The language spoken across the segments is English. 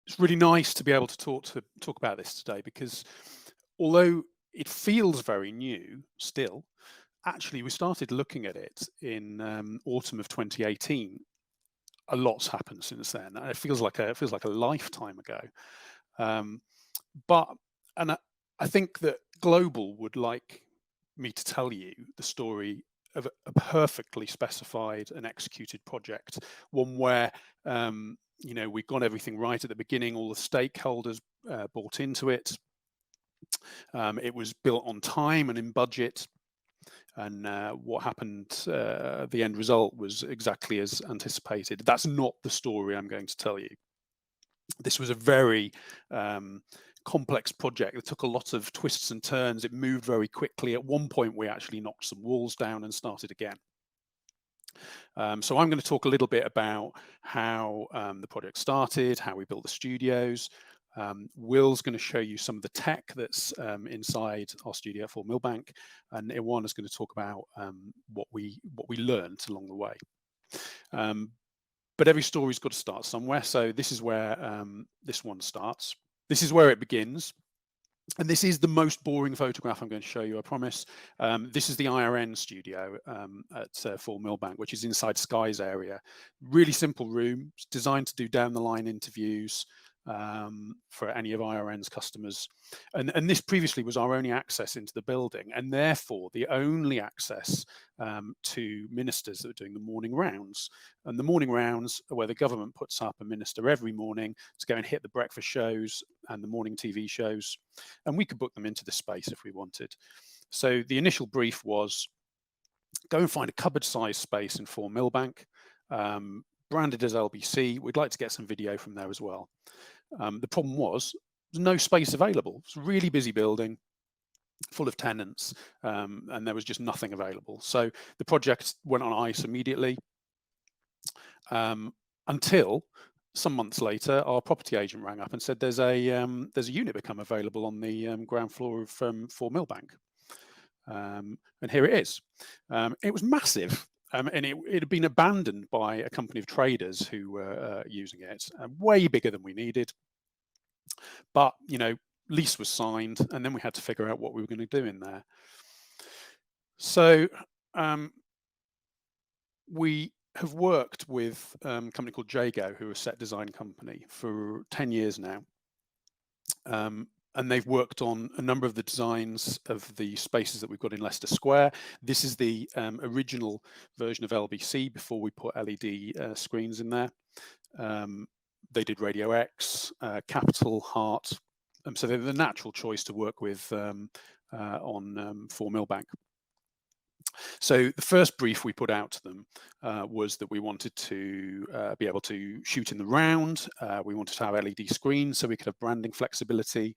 It's really nice to be able to talk about this today, because although it feels very new still, actually we started looking at it in autumn of 2018. A lot's happened since then. It feels like a lifetime ago. Um, but and I think that Global would like me to tell you the story of a perfectly specified and executed project, one where we got everything right at the beginning. All the stakeholders bought into it. It was built on time and in budget, and what happened, the end result was exactly as anticipated. That's not the story I'm going to tell you. This was a very complex project that took a lot of twists and turns. It moved very quickly. At one point, we actually knocked some walls down and started again. So I'm going to talk a little bit about how the project started, how we built the studios. Will's going to show you some of the tech that's inside our studio for Millbank, and Ioana's going to talk about what we learned along the way. But every story's got to start somewhere, so this is where this one starts. This is where it begins. And this is the most boring photograph I'm going to show you, I promise. This is the IRN studio at for Millbank, which is inside Sky's area. Really simple room. It's designed to do down the line interviews for any of IRN's customers. And this previously was our only access into the building, and therefore the only access to ministers that were doing the morning rounds. And the morning rounds are where the government puts up a minister every morning to go and hit the breakfast shows and the morning TV shows. And we could book them into the space if we wanted. So the initial brief was, go and find a cupboard-sized space in 4 Millbank, branded as LBC. We'd like to get some video from there as well. The problem was there's no space available. It's a really busy building, full of tenants, and there was just nothing available. So the project went on ice immediately, until some months later, our property agent rang up and said there's a unit become available on the ground floor of 4 Millbank. And here it is. It was massive. And it had been abandoned by a company of traders who were using it, way bigger than we needed. But, lease was signed, and then we had to figure out what we were going to do in there. So we have worked with a company called Jago, who are a set design company, for 10 years now. And they've worked on a number of the designs of the spaces that we've got in Leicester Square. This is the original version of LBC before we put LED screens in there. They did Radio X, Capital, Heart. So they're the natural choice to work with on 4 Millbank. So the first brief we put out to them was that we wanted to be able to shoot in the round. We wanted to have LED screens so we could have branding flexibility.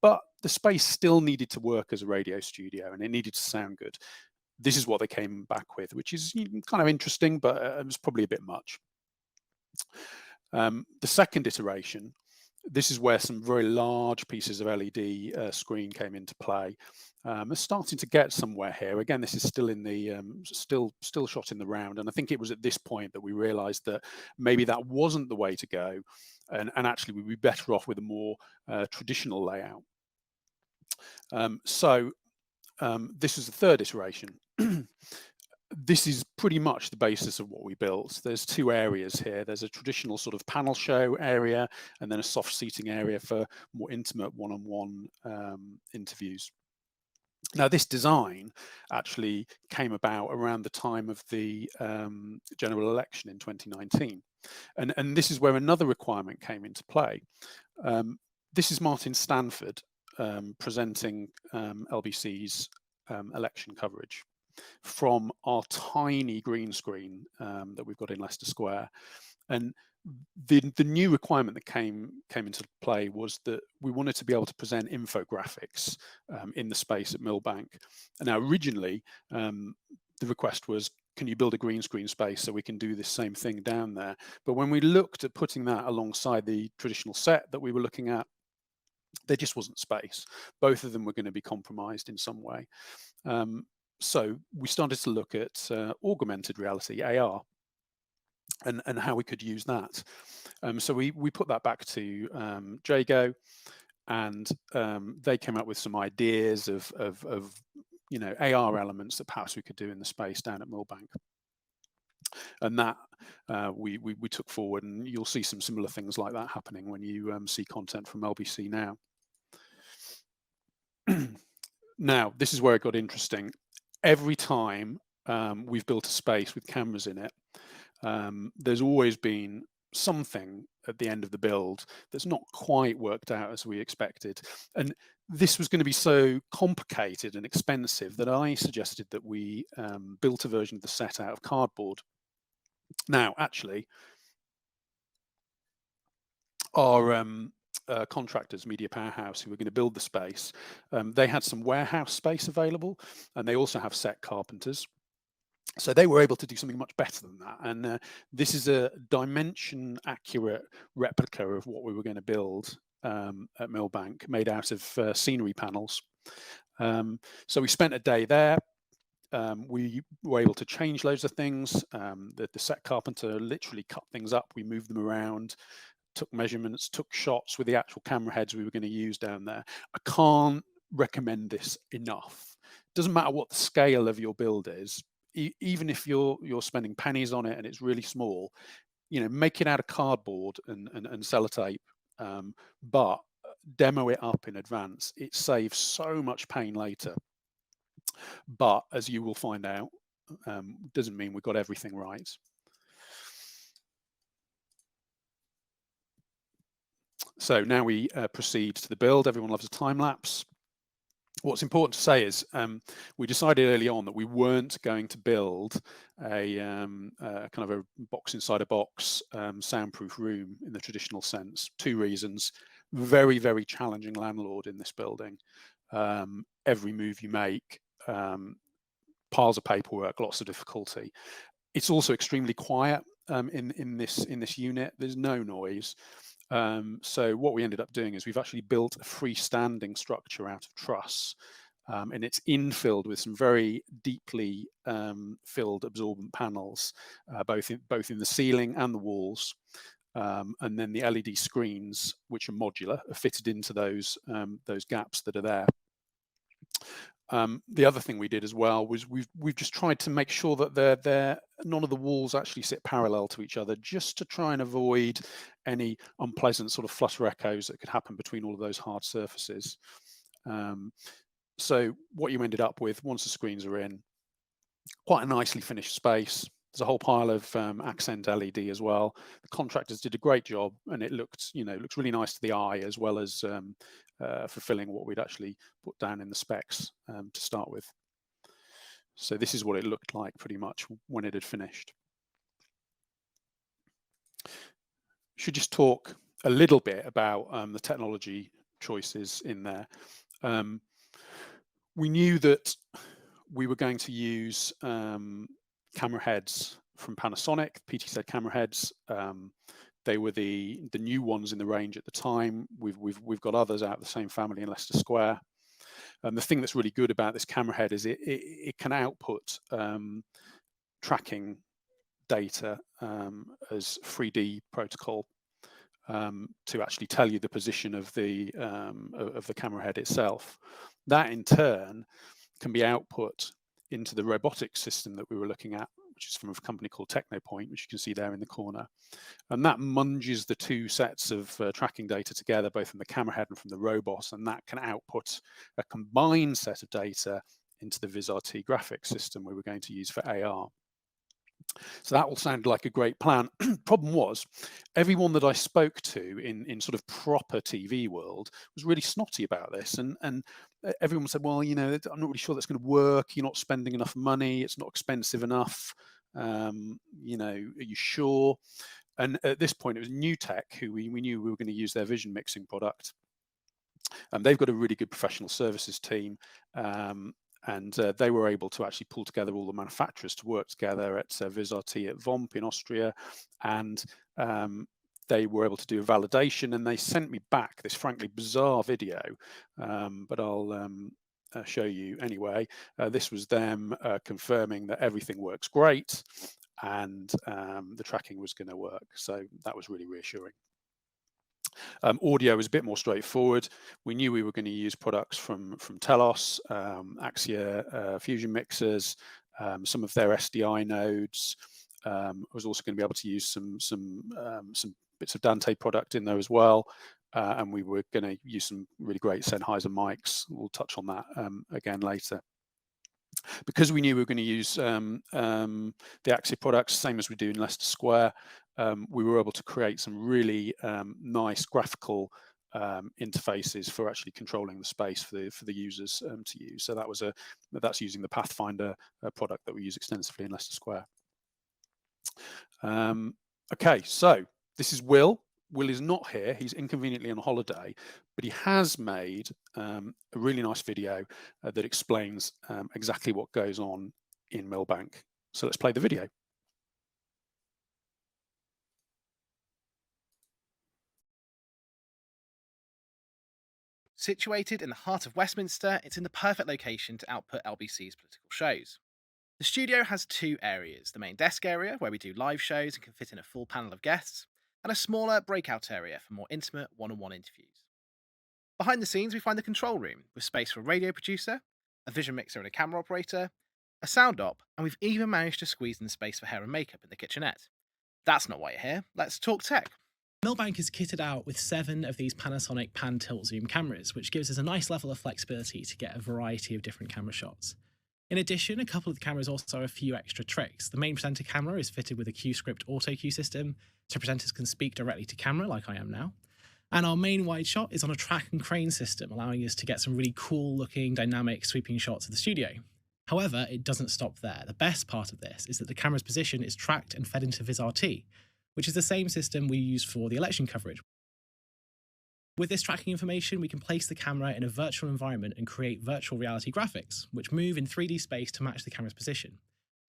But the space still needed to work as a radio studio, and it needed to sound good. This is what they came back with, which is kind of interesting, but it was probably a bit much. The second iteration, this is where some very large pieces of LED screen came into play. It's starting to get somewhere here. Again, this is still in the still shot in the round, and I think it was at this point that we realised that maybe that wasn't the way to go, and actually we'd be better off with a more traditional layout. This is the third iteration. This is pretty much the basis of what we built. There's two areas here. There's a traditional sort of panel show area, and then a soft seating area for more intimate one-on-one interviews. Now, this design actually came about around the time of the general election in 2019. And this is where another requirement came into play. This is Martin Stanford presenting LBC's election coverage from our tiny green screen that we've got in Leicester Square. And the new requirement that came into play was that we wanted to be able to present infographics in the space at Millbank. And now originally, the request was, can you build a green screen space so we can do this same thing down there? But when we looked at putting that alongside the traditional set that we were looking at, there just wasn't space. Both of them were going to be compromised in some way. So we started to look at augmented reality, AR, and how we could use that. So we put that back to Jago, and they came up with some ideas of AR elements that perhaps we could do in the space down at Millbank, and that we took forward, and you'll see some similar things like that happening when you see content from LBC now. Now, this is where it got interesting. Every time we've built a space with cameras in it, there's always been something at the end of the build that's not quite worked out as we expected. And this was going to be so complicated and expensive that I suggested that we built a version of the set out of cardboard. Now, actually, our contractors, Media Powerhouse, who were going to build the space, they had some warehouse space available, and they also have set carpenters. So they were able to do something much better than that. And this is a dimension accurate replica of what we were going to build at Millbank, made out of scenery panels. So we spent a day there. We were able to change loads of things. The set carpenter literally cut things up. We moved them around, took measurements, took shots with the actual camera heads we were going to use down there. I can't recommend this enough. It doesn't matter what the scale of your build is. Even if you're spending pennies on it and it's really small, make it out of cardboard and sellotape, but demo it up in advance. It saves so much pain later. But as you will find out, doesn't mean we got everything right. So now we proceed to the build. Everyone loves a time lapse. What's important to say is we decided early on that we weren't going to build a kind of a box inside a box soundproof room in the traditional sense. Two reasons: very, very challenging landlord in this building. Every move you make, piles of paperwork, lots of difficulty. It's also extremely quiet in this unit. There's no noise. So what we ended up doing is we've actually built a freestanding structure out of truss, and it's infilled with some very deeply filled absorbent panels, both in the ceiling and the walls. And then the LED screens, which are modular, are fitted into those gaps that are there. The other thing we did as well was we've just tried to make sure that none of the walls actually sit parallel to each other, just to try and avoid any unpleasant sort of flutter echoes that could happen between all of those hard surfaces. So what you ended up with, once the screens are in, quite a nicely finished space. There's a whole pile of accent LED as well. The contractors did a great job, and it looks really nice to the eye, as well as fulfilling what we'd actually put down in the specs to start with. So this is what it looked like pretty much when it had finished. Should just talk a little bit about the technology choices in there. We knew that we were going to use camera heads from Panasonic, PTZ camera heads. They were the new ones in the range at the time. We've got others out of the same family in Leicester Square. The thing that's really good about this camera head is it can output tracking data as 3D protocol to actually tell you the position of the camera head itself. That in turn can be output into the robotics system that we were looking at, which is from a company called Technopoint, which you can see there in the corner. And that munges the two sets of tracking data together, both from the camera head and from the robot, and that can output a combined set of data into the VisRT graphics system we were going to use for AR. So that all sounded like a great plan. Problem was, everyone that I spoke to in sort of proper TV world was really snotty about this, and everyone said, well, I'm not really sure that's going to work. You're not spending enough money. It's not expensive enough. Are you sure? And at this point, it was New Tech who we knew we were going to use their vision mixing product. They've got a really good professional services team. And they were able to actually pull together all the manufacturers to work together at VisRT at VOMP in Austria, and they were able to do a validation, and they sent me back this frankly bizarre video, but I'll show you anyway. This was them confirming that everything works great, and the tracking was going to work. So that was really reassuring. Audio was a bit more straightforward. We knew we were going to use products from Telos, Axia Fusion mixers, some of their SDI nodes. I was also going to be able to use some bits of Dante product in there as well. And we were going to use some really great Sennheiser mics. We'll touch on that again later. Because we knew we were going to use the Axia products, same as we do in Leicester Square, we were able to create some really nice graphical interfaces for actually controlling the space for the users to use. So that's using the Pathfinder product that we use extensively in Leicester Square. Okay, so this is Will. Will is not here, he's inconveniently on holiday, but he has made a really nice video that explains exactly what goes on in Millbank. So let's play the video. Situated in the heart of Westminster, it's in the perfect location to output LBC's political shows. The studio has two areas: the main desk area, where we do live shows and can fit in a full panel of guests, and a smaller breakout area for more intimate one-on-one interviews. Behind the scenes, we find the control room, with space for a radio producer, a vision mixer and a camera operator, a sound op, and we've even managed to squeeze in space for hair and makeup in the kitchenette. That's not why you're here, let's talk tech. Millbank is kitted out with 7 of these Panasonic pan tilt zoom cameras, which gives us a nice level of flexibility to get a variety of different camera shots. In addition, a couple of the cameras also have a few extra tricks. The main presenter camera is fitted with a Q-Script auto cue system, so presenters can speak directly to camera like I am now. And our main wide shot is on a track and crane system, allowing us to get some really cool looking dynamic sweeping shots of the studio. However, it doesn't stop there. The best part of this is that the camera's position is tracked and fed into VisRT, which is the same system we use for the election coverage. With this tracking information, we can place the camera in a virtual environment and create virtual reality graphics, which move in 3D space to match the camera's position.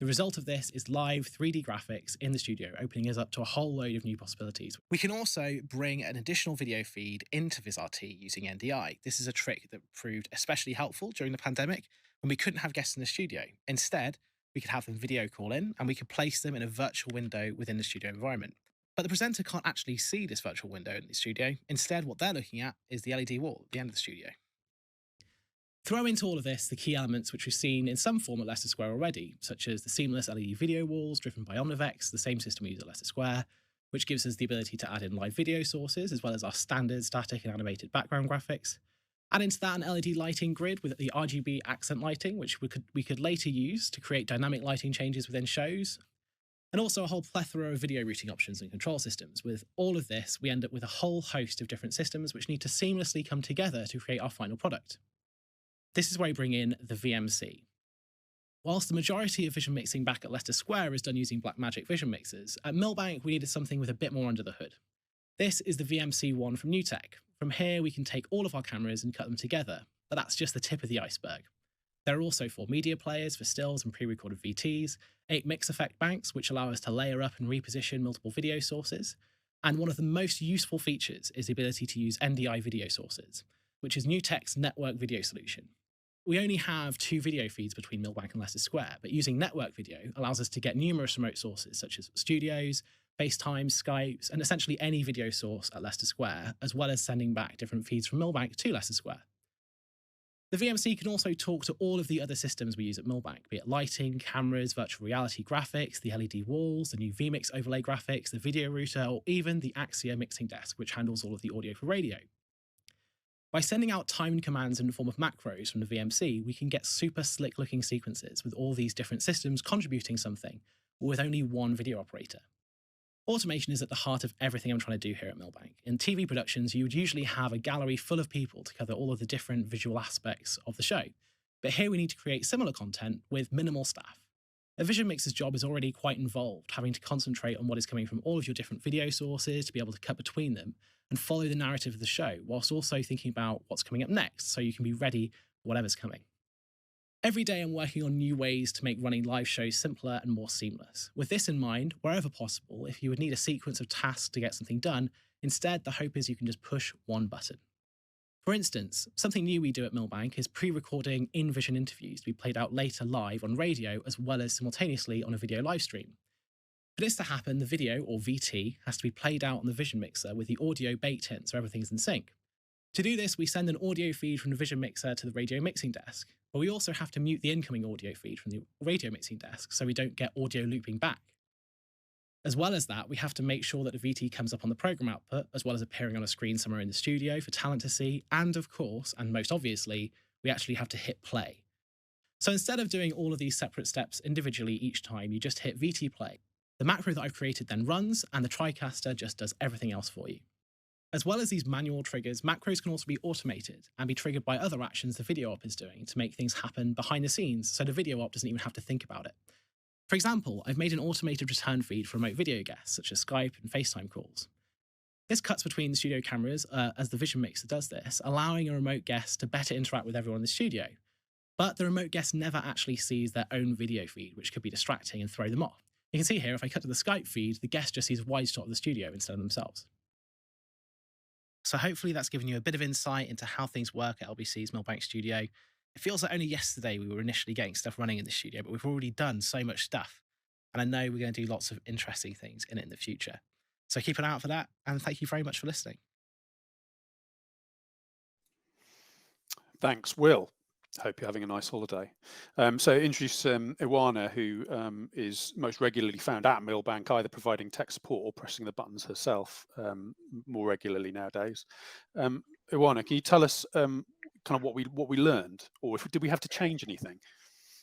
The result of this is live 3D graphics in the studio, opening us up to a whole load of new possibilities. We can also bring an additional video feed into VisRT using NDI. This is a trick that proved especially helpful during the pandemic when we couldn't have guests in the studio. Instead, we could have them video call in and we could place them in a virtual window within the studio environment. But the presenter can't actually see this virtual window in the studio. Instead, what they're looking at is the LED wall at the end of the studio. Throw into all of this the key elements which we've seen in some form at Leicester Square already, such as the seamless LED video walls driven by Omnivex, the same system we use at Leicester Square, which gives us the ability to add in live video sources, as well as our standard static and animated background graphics. Add into that an LED lighting grid with the RGB accent lighting, which we could later use to create dynamic lighting changes within shows, and also a whole plethora of video routing options and control systems. With all of this, we end up with a whole host of different systems which need to seamlessly come together to create our final product. This is where we bring in the VMC. Whilst the majority of vision mixing back at Leicester Square is done using Blackmagic vision mixers, at Millbank we needed something with a bit more under the hood. This is the VMC1 from NewTek. From here we can take all of our cameras and cut them together, but that's just the tip of the iceberg. There are also 4 media players for stills and pre-recorded VTs, 8 mix effect banks which allow us to layer up and reposition multiple video sources, and one of the most useful features is the ability to use NDI video sources, which is NewTek's network video solution. We only have 2 video feeds between Millbank and Leicester Square, but using network video allows us to get numerous remote sources such as studios, FaceTime, Skypes, and essentially any video source at Leicester Square, as well as sending back different feeds from Millbank to Leicester Square. The VMC can also talk to all of the other systems we use at Millbank, be it lighting, cameras, virtual reality graphics, the LED walls, the new vMix overlay graphics, the video router, or even the Axia mixing desk, which handles all of the audio for radio. By sending out timed commands in the form of macros from the VMC, we can get super slick looking sequences with all these different systems contributing something, with only one video operator. Automation is at the heart of everything I'm trying to do here at Millbank. In TV productions, you would usually have a gallery full of people to cover all of the different visual aspects of the show. But here we need to create similar content with minimal staff. A vision mixer's job is already quite involved, having to concentrate on what is coming from all of your different video sources to be able to cut between them and follow the narrative of the show, whilst also thinking about what's coming up next so you can be ready for whatever's coming. Every day I'm working on new ways to make running live shows simpler and more seamless. With this in mind, wherever possible, if you would need a sequence of tasks to get something done, instead the hope is you can just push one button. For instance, something new we do at Millbank is pre-recording in-vision interviews to be played out later live on radio as well as simultaneously on a video live stream. For this to happen, the video, or VT, has to be played out on the Vision Mixer with the audio baked in so everything's in sync. To do this, we send an audio feed from the Vision Mixer to the radio mixing desk, but we also have to mute the incoming audio feed from the radio mixing desk so we don't get audio looping back. As well as that, we have to make sure that the VT comes up on the program output, as well as appearing on a screen somewhere in the studio for talent to see, and of course, and most obviously, we actually have to hit play. So instead of doing all of these separate steps individually each time, you just hit VT play. The macro that I've created then runs, and the TriCaster just does everything else for you. As well as these manual triggers, macros can also be automated and be triggered by other actions the video op is doing to make things happen behind the scenes, so the video op doesn't even have to think about it. For example, I've made an automated return feed for remote video guests, such as Skype and FaceTime calls. This cuts between the studio cameras as the Vision Mixer does this, allowing a remote guest to better interact with everyone in the studio. But the remote guest never actually sees their own video feed, which could be distracting and throw them off. You can see here, if I cut to the Skype feed, the guest just sees a wide shot of the studio instead of themselves. So hopefully that's given you a bit of insight into how things work at LBC's Millbank studio. It feels like only yesterday we were initially getting stuff running in the studio, but we've already done so much stuff. And I know we're going to do lots of interesting things in it in the future. So keep an eye out for that, and thank you very much for listening. Thanks, Will. Hope you're having a nice holiday. So introduce Ioana, who is most regularly found at Millbank, either providing tech support or pressing the buttons herself more regularly nowadays. Ioana, can you tell us kind of what we learned, or did we have to change anything?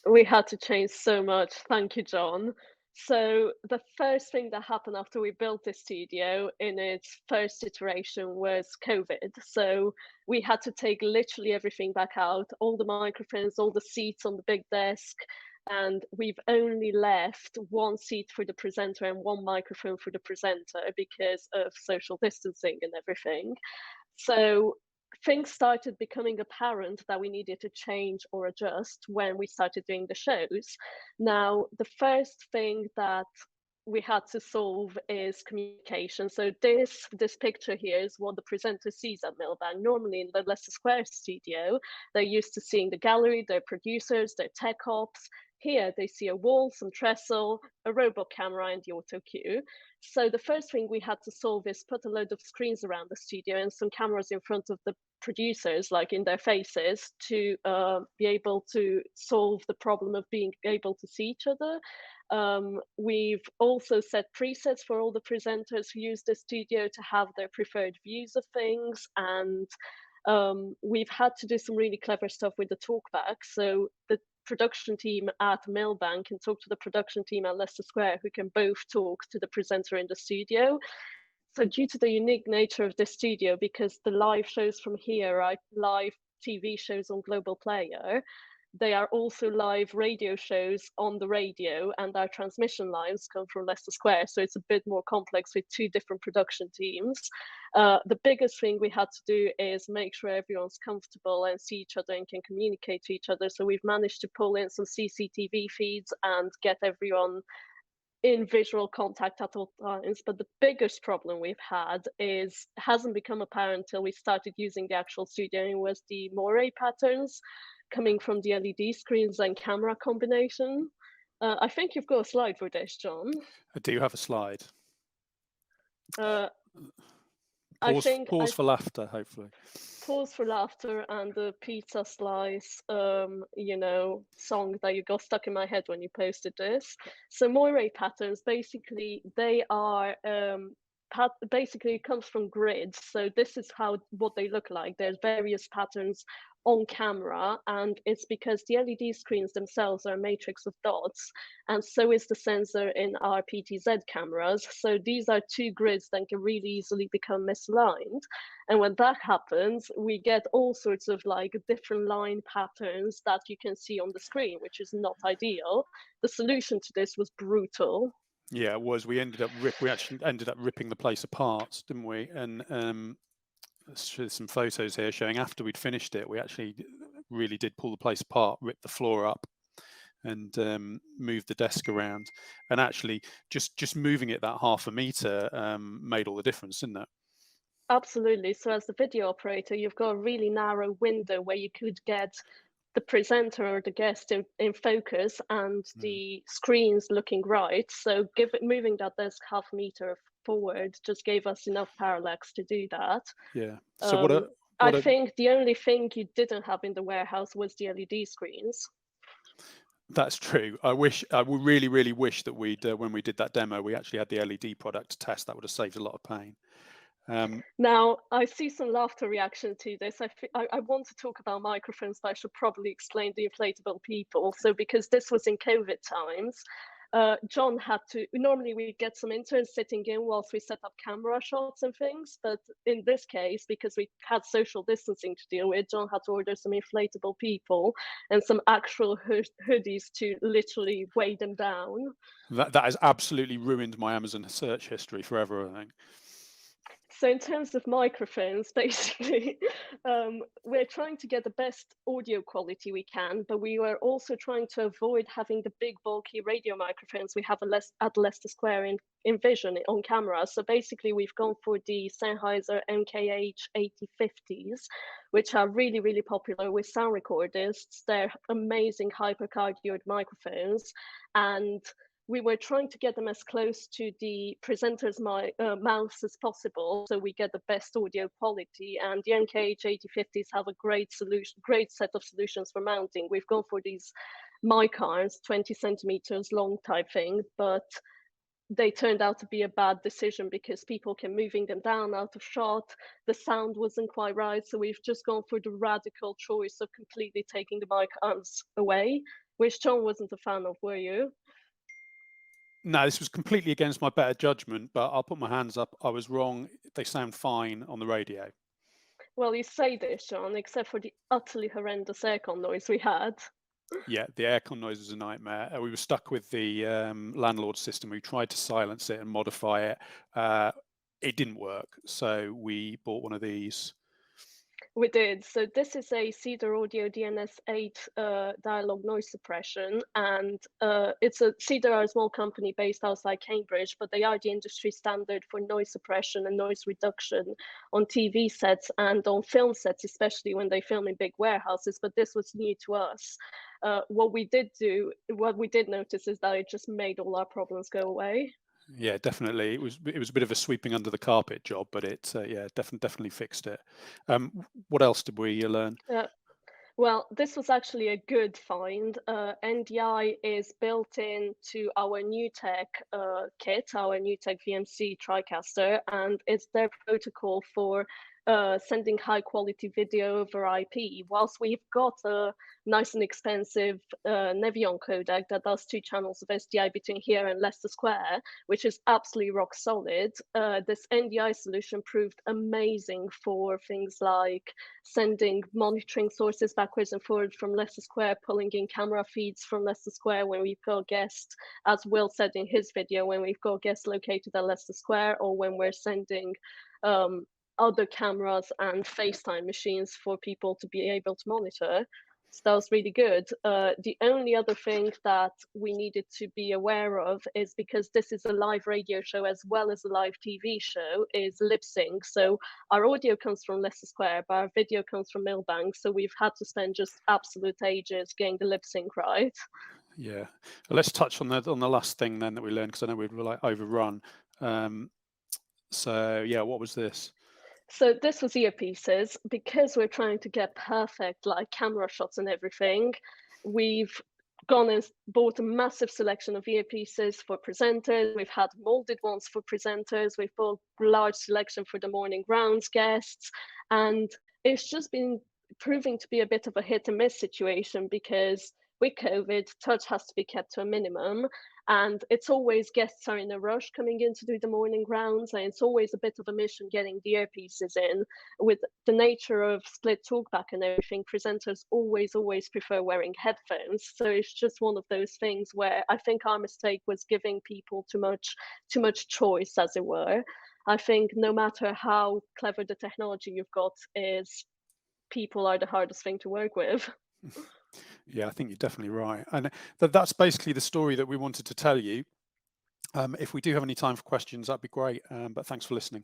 We had to change so much. Thank you, John. So the first thing that happened after we built the studio in its first iteration was COVID. So we had to take literally everything back out, all the microphones, all the seats on the big desk, and we've only left one seat for the presenter and one microphone for the presenter because of social distancing and everything. So things started becoming apparent that we needed to change or adjust when we started doing the shows. Now, the first thing that we had to solve is communication. So this picture here is what the presenter sees at Millbank. Normally in the Leicester Square studio, they're used to seeing the gallery, their producers, their tech ops. Here they see a wall, some trestle, a robot camera, and the auto cue. So the first thing we had to solve is put a load of screens around the studio and some cameras in front of the producers, like in their faces, to be able to solve the problem of being able to see each other. We've also set presets for all the presenters who use the studio to have their preferred views of things, and we've had to do some really clever stuff with the talkback. So the production team at Millbank can talk to the production team at Leicester Square, who can both talk to the presenter in the studio. So due to the unique nature of the studio, because the live shows from here are live TV shows on Global Player, they are also live radio shows on the radio, and our transmission lines come from Leicester Square. So it's a bit more complex with two different production teams. The biggest thing we had to do is make sure everyone's comfortable and see each other and can communicate to each other. So we've managed to pull in some CCTV feeds and get everyone in visual contact at all times. But the biggest problem we've had hasn't become apparent until we started using the actual studio, and it was the moire patterns coming from the LED screens and camera combination. I think you've got a slide for this, John. I do have a slide. Pause for laughter, hopefully. Pause for laughter and the pizza slice, song that you got stuck in my head when you posted this. So moire patterns, basically, they are basically it comes from grids. So this is what they look like. There's various patterns on camera, and it's because the LED screens themselves are a matrix of dots, and so is the sensor in our PTZ cameras. So these are two grids that can really easily become misaligned, and when that happens, we get all sorts of like different line patterns that you can see on the screen, which is not ideal. The solution to this was brutal. Yeah, it was. We actually ended up ripping the place apart, didn't we? And there's some photos here showing after we'd finished it, we actually really did pull the place apart, rip the floor up, and move the desk around. And actually, just moving it that half a meter made all the difference, didn't it? Absolutely. So as the video operator, you've got a really narrow window where you could get the presenter or the guest in focus and the screens looking right. So moving that desk half a meter forward just gave us enough parallax to do that. Yeah. So what a I think the only thing you didn't have in the warehouse was the LED screens. That's true. I really, really wish that when we did that demo, we actually had the LED product to test. That would have saved a lot of pain. Now, I see some laughter reaction to this. I want to talk about microphones, but I should probably explain the inflatable people. So because this was in COVID times, John had to, normally we get some interns sitting in whilst we set up camera shots and things. But in this case, because we had social distancing to deal with, John had to order some inflatable people and some actual hoodies to literally weigh them down. That has absolutely ruined my Amazon search history forever, I think. So in terms of microphones, basically, we're trying to get the best audio quality we can, but we were also trying to avoid having the big bulky radio microphones we have at Leicester Square in Vision on camera. So basically, we've gone for the Sennheiser MKH 8050s, which are really, really popular with sound recordists. They're amazing hypercardioid microphones, and we were trying to get them as close to the presenter's mouths as possible, so we get the best audio quality. And the MKH 8050s have a great set of solutions for mounting. We've gone for these mic arms, 20 centimeters long type thing, but they turned out to be a bad decision because people kept moving them down out of shot. The sound wasn't quite right, so we've just gone for the radical choice of completely taking the mic arms away, which John wasn't a fan of, were you? No, this was completely against my better judgment, but I'll put my hands up. I was wrong. They sound fine on the radio. Well, you say this, John, except for the utterly horrendous aircon noise we had. Yeah, the aircon noise was a nightmare. We were stuck with the landlord system. We tried to silence it and modify it. It didn't work, so we bought one of these. We did. So this is a Cedar Audio DNS8 dialogue noise suppression, and Cedar are a small company based outside Cambridge, but they are the industry standard for noise suppression and noise reduction on TV sets and on film sets, especially when they film in big warehouses. But this was new to us. What we did notice is that it just made all our problems go away. Yeah, definitely. It was a bit of a sweeping under the carpet job, but it definitely fixed it. What else did we learn? Well, this was actually a good find. NDI is built into our new tech kit, our new tech VMC TriCaster, and it's their protocol for sending high quality video over IP. Whilst we've got a nice and expensive Nevion codec that does 2 channels of SDI between here and Leicester Square, which is absolutely rock solid, this NDI solution proved amazing for things like sending monitoring sources backwards and forwards from Leicester Square, pulling in camera feeds from Leicester Square when we've got guests, as Will said in his video, when we've got guests located at Leicester Square, or when we're sending other cameras and FaceTime machines for people to be able to monitor. So that was really good. The only other thing that we needed to be aware of is, because this is a live radio show as well as a live TV show, is lip sync. So our audio comes from Leicester Square, but our video comes from Millbank. So we've had to spend just absolute ages getting the lip sync right. Yeah, let's touch on the last thing then that we learned, because I know we were like overrun. So yeah, what was this? So this was earpieces. Because we're trying to get perfect like camera shots and everything, we've gone and bought a massive selection of earpieces for presenters. We've had molded ones for presenters. We've bought a large selection for the morning rounds guests. And it's just been proving to be a bit of a hit and miss situation, because with COVID, touch has to be kept to a minimum. And it's always guests are in a rush coming in to do the morning rounds, and it's always a bit of a mission getting the earpieces in. With the nature of split talkback and everything, presenters always prefer wearing headphones. So it's just one of those things where I think our mistake was giving people too much choice, as it were. I think no matter how clever the technology you've got is, people are the hardest thing to work with. Yeah, I think you're definitely right. And that's basically the story that we wanted to tell you. If we do have any time for questions, that'd be great. But thanks for listening.